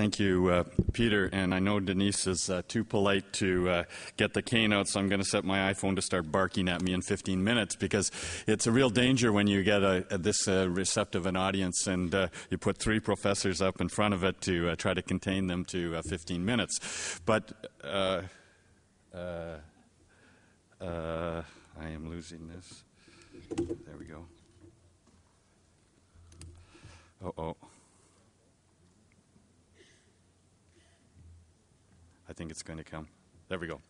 Thank you, Peter. And I know Denise is too polite to get the cane out, so I'm going to set my iPhone to start barking at me in 15 minutes, because it's a real danger when you get this receptive an audience and you put 3 professors up in front of it to try to contain them to 15 minutes. But I am losing this. There we go. Uh-oh. I think it's going to come. There we go.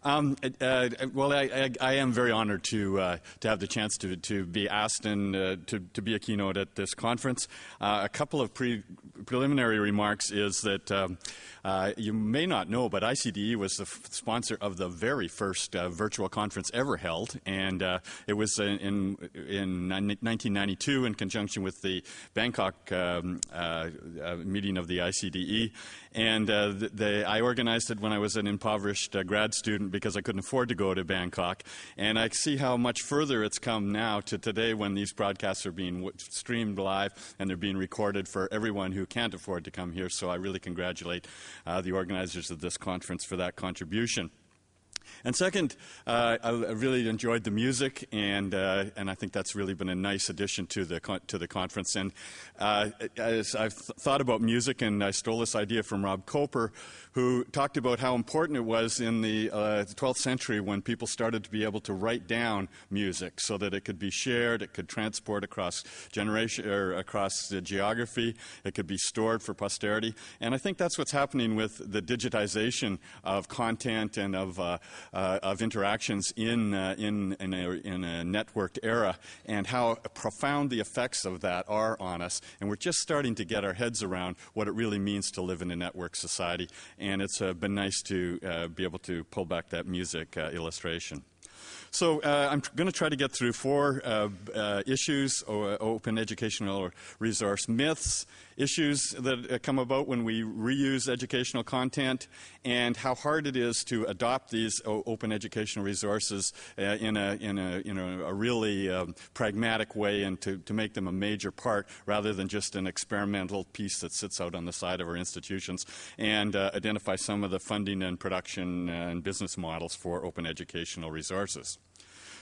Well, I am very honored to have the chance to be asked and to be a keynote at this conference. A couple of preliminary remarks is that you may not know, but ICDE was the sponsor of the very first virtual conference ever held, and it was in 1992 in conjunction with the Bangkok meeting of the ICDE, and I organized it when I was an impoverished grad student because I couldn't afford to go to Bangkok, and I see how much further it's come now to today when these broadcasts are being streamed live and they're being recorded for everyone who can't afford to come here, so I really congratulate the organizers of this conference for that contribution. And second, I really enjoyed the music, and I think that's really been a nice addition to the conference. And as I've thought about music, and I stole this idea from Rob Coper, who talked about how important it was in the 12th century when people started to be able to write down music so that it could be shared, it could transport across generation or across the geography, it could be stored for posterity. And I think that's what's happening with the digitization of content and of interactions in a networked era, and how profound the effects of that are on us. And we're just starting to get our heads around what it really means to live in a network society. And it's been nice to be able to pull back that music illustration. So I'm going to try to get through 4 issues: open educational resource myths, issues that come about when we reuse educational content, and how hard it is to adopt these open educational resources in a really pragmatic way, and to make them a major part rather than just an experimental piece that sits out on the side of our institutions, and identify some of the funding and production and business models for open educational resources.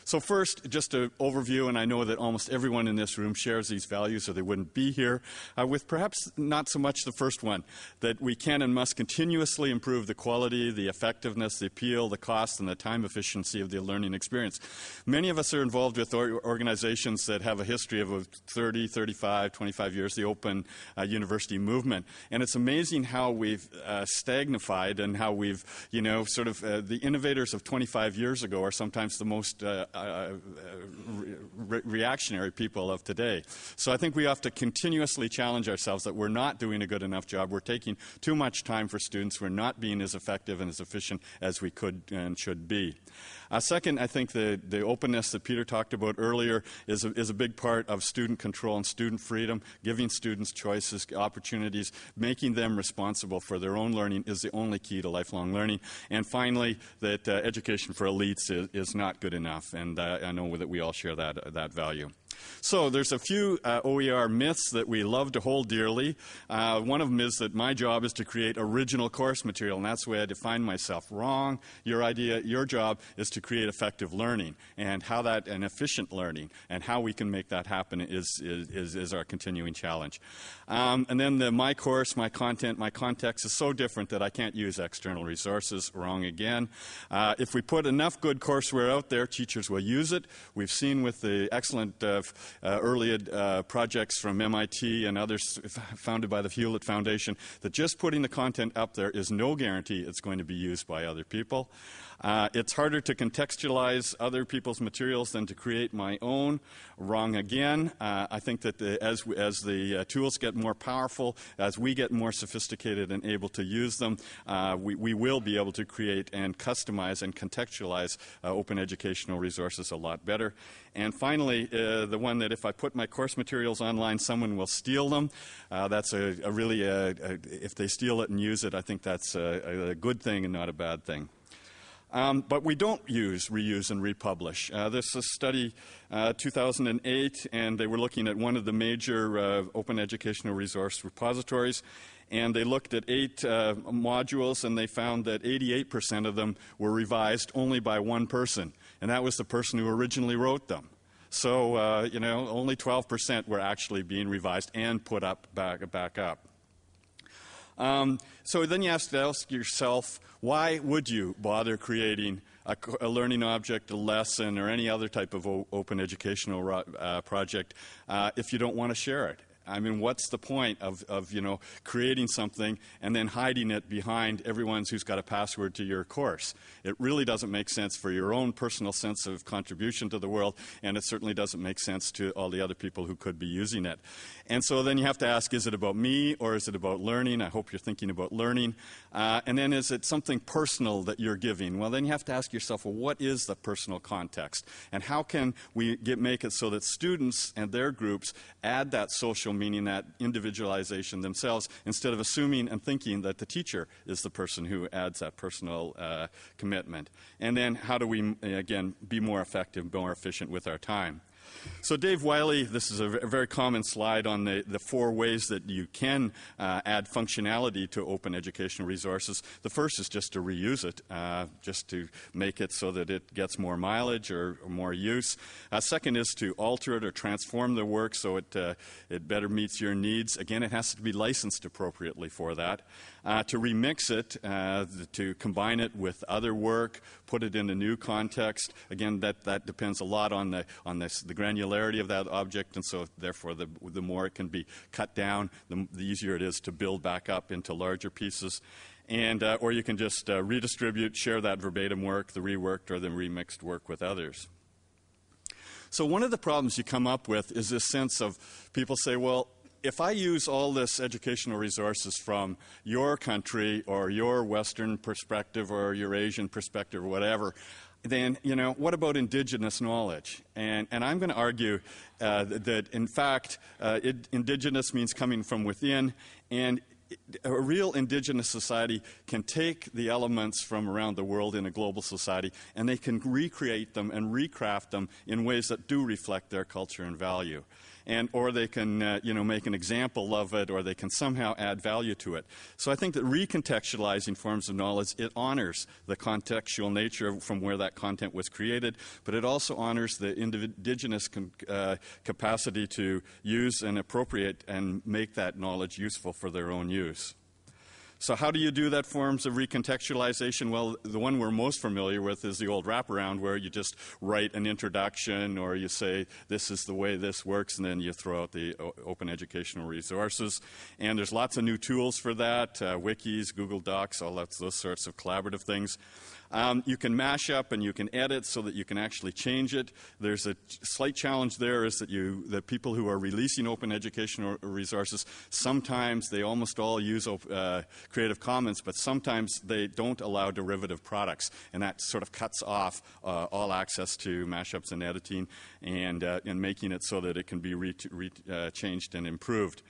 So first, just an overview, and I know that almost everyone in this room shares these values or they wouldn't be here, with perhaps not so much the first one, that we can and must continuously improve the quality, the effectiveness, the appeal, the cost, and the time efficiency of the learning experience. Many of us are involved with organizations that have a history of 30, 35, 25 years, the open university movement, and it's amazing how we've stagnified, and how we've, the innovators of 25 years ago are sometimes the most reactionary people of today. So I think we have to continuously challenge ourselves that we're not doing a good enough job. We're taking too much time for students. We're not being as effective and as efficient as we could and should be. Second, I think the openness that Peter talked about earlier is a big part of student control and student freedom. Giving students choices, opportunities, making them responsible for their own learning is the only key to lifelong learning. And finally, that education for elites is not good enough, and I know that we all share that value. So there's a few OER myths that we love to hold dearly. One of them is that my job is to create original course material, and that's the way I define myself. Wrong. Your job is to create effective learning, and and efficient learning, and how we can make that happen is our continuing challenge. And then my course, my content, my context is so different that I can't use external resources. Wrong again. If we put enough good courseware out there, teachers will use it. We've seen with the excellent early projects from MIT and others founded by the Hewlett Foundation, that just putting the content up there is no guarantee it's going to be used by other people. It's harder to contextualize other people's materials than to create my own. Wrong again. I think that as the tools get more powerful, as we get more sophisticated and able to use them, we will be able to create and customize and contextualize open educational resources a lot better. And finally, the one that if I put my course materials online, someone will steal them. That's if they steal it and use it, I think that's a good thing and not a bad thing. But we don't reuse, and republish. This is a study, 2008, and they were looking at one of the major open educational resource repositories. and they looked at 8 modules, and they found that 88% of them were revised only by one person, and that was the person who originally wrote them. So, only 12% were actually being revised and put up back up. So then you have to ask yourself, why would you bother creating a learning object, a lesson, or any other type of open educational project if you don't want to share it? I mean, what's the point of creating something and then hiding it behind everyone who's got a password to your course? It really doesn't make sense for your own personal sense of contribution to the world, and it certainly doesn't make sense to all the other people who could be using it. And so then you have to ask, is it about me or is it about learning? I hope you're thinking about learning. And then is it something personal that you're giving? Well, then you have to ask yourself, well, what is the personal context? And how can we make it so that students and their groups add that social meaning, that individualization themselves, instead of assuming and thinking that the teacher is the person who adds that personal commitment? And then how do we, again, be more effective, more efficient with our time? So Dave Wiley, this is a very common slide on the 4 ways that you can add functionality to open educational resources. The first is just to reuse it, just to make it so that it gets more mileage or more use. Second is to alter it or transform the work so it better meets your needs. Again, it has to be licensed appropriately for that. To remix it, to combine it with other work, put it in a new context. Again, that depends a lot on the granularity of that object, and so therefore the more it can be cut down, the easier it is to build back up into larger pieces. And or you can just redistribute, share that verbatim work, the reworked or the remixed work with others. So one of the problems you come up with is this sense of people say, well, if I use all this educational resources from your country or your Western perspective or your Asian perspective or whatever, then, what about indigenous knowledge? And I'm going to argue that, in fact, indigenous means coming from within, and a real indigenous society can take the elements from around the world in a global society, and they can recreate them and recraft them in ways that do reflect their culture and value. Or they can, make an example of it, or they can somehow add value to it. So I think that recontextualizing forms of knowledge, it honors the contextual nature from where that content was created, but it also honors the indigenous capacity to use and appropriate and make that knowledge useful for their own use. So how do you do that forms of recontextualization? Well, the one we're most familiar with is the old wraparound, where you just write an introduction, or you say, this is the way this works, and then you throw out the open educational resources. And there's lots of new tools for that, wikis, Google Docs, all those sorts of collaborative things. You can mash up and you can edit so that you can actually change it. There's a slight challenge there, is that the people who are releasing open educational resources, sometimes they almost all use Creative Commons, but sometimes they don't allow derivative products, and that sort of cuts off all access to mashups and editing, and making it so that it can be changed and improved.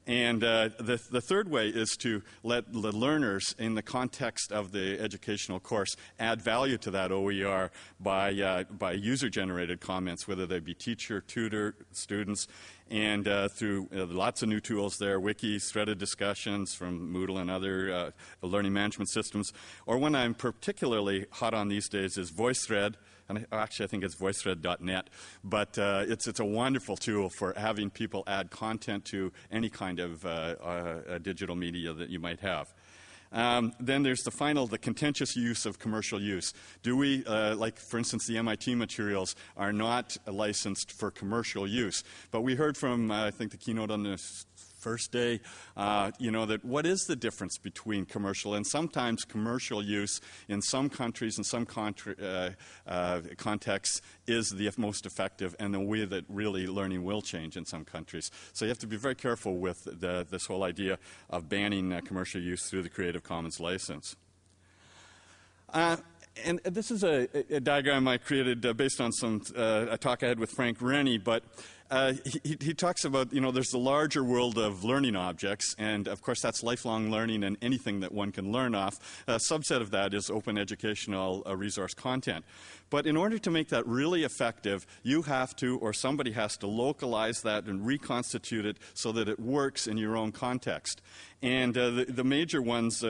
And the third way is to let the learners, in the context of the educational course, add value to that OER by user-generated comments, whether they be teacher, tutor, students, and through lots of new tools there, wikis, threaded discussions from Moodle and other learning management systems. Or one I'm particularly hot on these days is VoiceThread. And actually, I think it's voicethread.net, but it's a wonderful tool for having people add content to any kind of digital media that you might have. Then there's the contentious use of commercial use. Do we, like for instance, the MIT materials are not licensed for commercial use, but we heard from, I think, the keynote on this first day, that what is the difference between commercial and sometimes commercial use in some countries and some contexts is the most effective, and the way that really learning will change in some countries. So you have to be very careful with this whole idea of banning commercial use through the Creative Commons license. And this is a diagram I created based on a talk I had with Frank Rennie, but he talks about, there's the larger world of learning objects, and of course that's lifelong learning and anything that one can learn off. A subset of that is open educational resource content. But in order to make that really effective, you have to, or somebody has to localize that and reconstitute it so that it works in your own context. And the major ones,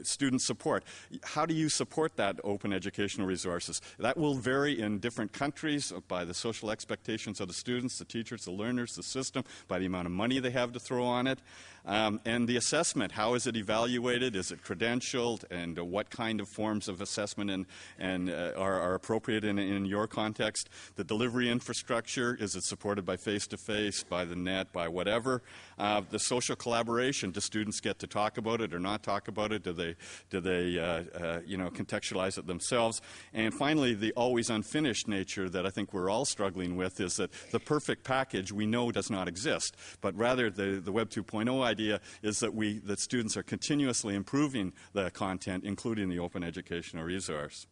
student support. How do you support that open educational resources? That will vary in different countries by the social expectations of the students, the teachers, the learners, the system, by the amount of money they have to throw on it. And the assessment, how is it evaluated? Is it credentialed? And what kind of forms of assessment are appropriate in your context? The delivery infrastructure, is it supported by face-to-face, by the net, by whatever? The social collaboration, do students get to talk about it or not talk about it? Do they contextualize it themselves? And finally, the always unfinished nature that I think we're all struggling with is that the perfect package we know does not exist, but rather the Web 2.0 idea is that students are continuously improving the content, including the open educational resource.